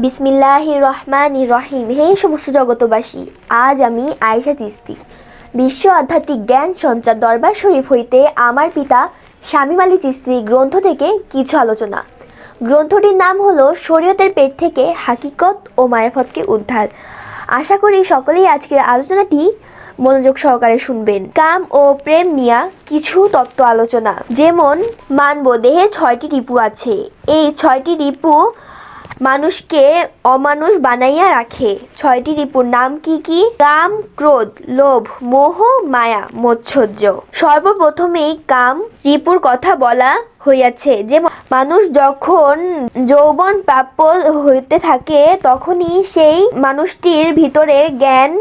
বিসমিল্লাহির রহমানির রহিম। হে সমস্ত জগতবাসী, আজ আমি আয়েশা চিস্তি বিশ্ব আধ্যাত্মিক জ্ঞান সঞ্চার দরবার শরীফ হইতে আমার পিতা শামীম আলী চিস্তি গ্রন্থ থেকে কিছু আলোচনা। গ্রন্থটির নাম হলো শরীয়তের পেট থেকে হাকিকত ও মারিফতকে উদ্ধার। আশা করি সকলেই আজকের আলোচনাটি মনোযোগ সহকারে শুনবেন। কাম ও প্রেম নিয়ে কিছু তত্ত্ব আলোচনা। যেমন মানব দেহে 6টি রিপু আছে। এই 6টি রিপু মানুষকে অমানুষ বানাইয়া রাখে। 6টি রিপুর নাম কি কি? কাম, ক্রোধ, লোভ, মোহ, মায়া, মৎসর্য। সর্বপ্রথমেই কাম রিপুর কথা বলা হইয়াছে। যে মানুষ যখন যৌবন প্রাপ্য হইতে থাকে তখনই সেই মানুষটির ভিতরে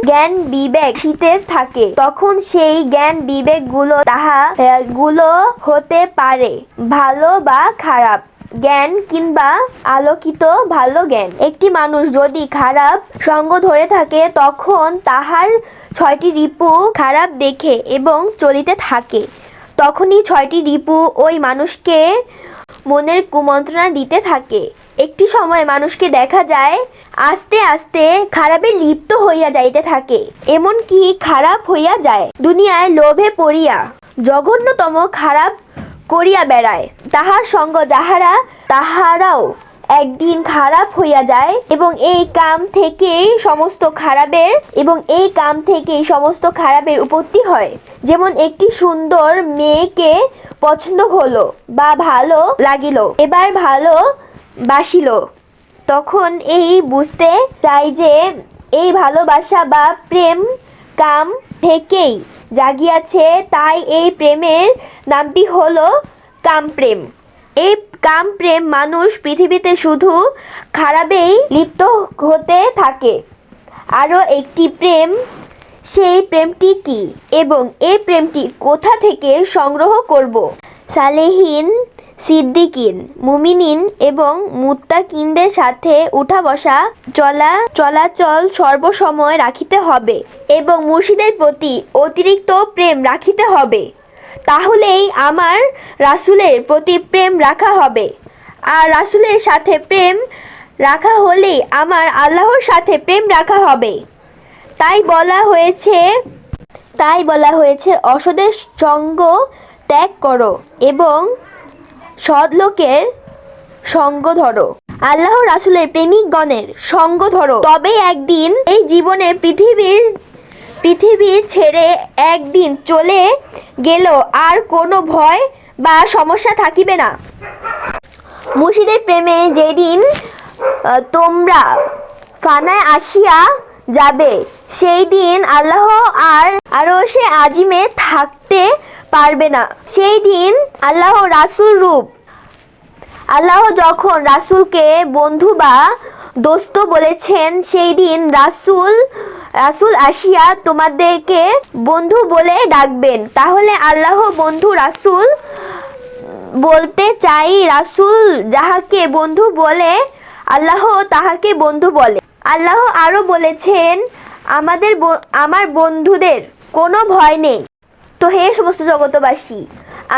জ্ঞান বিবেক শীতে থাকে। তখন সেই জ্ঞান বিবেক গুলো হতে পারে ভালো বা খারাপ জ্ঞান কিংবা আলোকিত ভালো জ্ঞান। একটি মানুষ যদি খারাপ সঙ্গ ধরে থাকে তখন তাহার 6টি রিপু খারাপ দেখে এবং চলিতে থাকে। তখনই 6টি রিপু ওই মানুষকে মনের কুমন্ত্রণা দিতে থাকে। একটি সময় মানুষকে দেখা যায় আস্তে আস্তে খারাপে লিপ্ত হইয়া যাইতে থাকে, এমনকি খারাপ হইয়া যায়। দুনিয়ায় লোভে পড়িয়া জঘন্যতম খারাপ করিয়া বেড়ায়। তাহার সঙ্গ তাহারাও একদিন খারাপ হইয়া যায় এবং এই কাম থেকেই সমস্ত খারাপের উৎপত্তি হয়। যেমন একটি সুন্দর মেয়েকে পছন্দ হলো বা ভালো লাগিল, এবার ভালো বাসিল, তখন এই বুঝতে চাই যে এই ভালোবাসা বা প্রেম কাম থেকেই জাগিয়াছে, তাই এই প্রেমের নামটি হলো কামপ্রেম। এই কামপ্রেম মানুষ পৃথিবীতে শুধু খারাপেই লিপ্ত হতে থাকে। আরও একটি প্রেম, সেই প্রেমটি কি এবং এই প্রেমটি কোথা থেকে সংগ্রহ করব? সালেহীন, সিদ্দিকিন, মুমিনিন এবং মুত্তাকিনদের সাথে উঠা বসা চলাচল সর্বসময় রাখিতে হবে এবং মুর্শিদের প্রতি অতিরিক্ত প্রেম রাখিতে হবে। তাহলেই আমার রাসূলের প্রতি প্রেম রাখা হবে, আর রাসূলের সাথে প্রেম রাখা হলেই আমার আল্লাহর সাথে প্রেম রাখা হবে। তাই বলা হয়েছে অসদের সঙ্গ ত্যাগ করো এবং সৎলোকের সঙ্গ ধরো। আল্লাহ রাসূলের প্রেমিকগণের সঙ্গ ধরো, তবে একদিন এই জীবনে পৃথিবী ছেড়ে একদিন চলে গেল আর কোনো ভয় বা সমস্যা থাকিবে না। মুর্শিদের প্রেমে যেদিন তোমরা ফানায় আসিয়া যাবে, সেই দিন আল্লাহ আর আরশে আজিমে থাকতে পারবে না। সেই দিন আল্লাহ যখন রাসূলকে বন্ধু বা দোস্ত বলেছেন, সেই দিন রাসূল আসিয়া তোমাদেরকে বন্ধু বলে ডাকবেন। তাহলে আল্লাহ বন্ধু, রাসূল বলতে চাই রাসূল যাহাকে বন্ধু বলে আল্লাহ তাহাকে বন্ধু বলে। আল্লাহ আরো বলেছেন আমার বন্ধুদের কোনো ভয় নেই। তো হে সমস্ত জগতবাসী,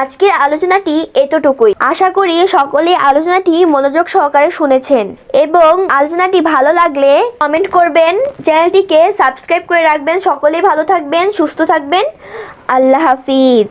আজকের আলোচনাটি এতটুকুই। আশা করি সকলে আলোচনাটি মনোযোগ সহকারে শুনেছেন এবং আলোচনাটি ভালো লাগলে কমেন্ট করবেন, চ্যানেলটিকে সাবস্ক্রাইব করে রাখবেন। সকলেই ভালো থাকবেন, সুস্থ থাকবেন। আল্লাহ হাফিজ।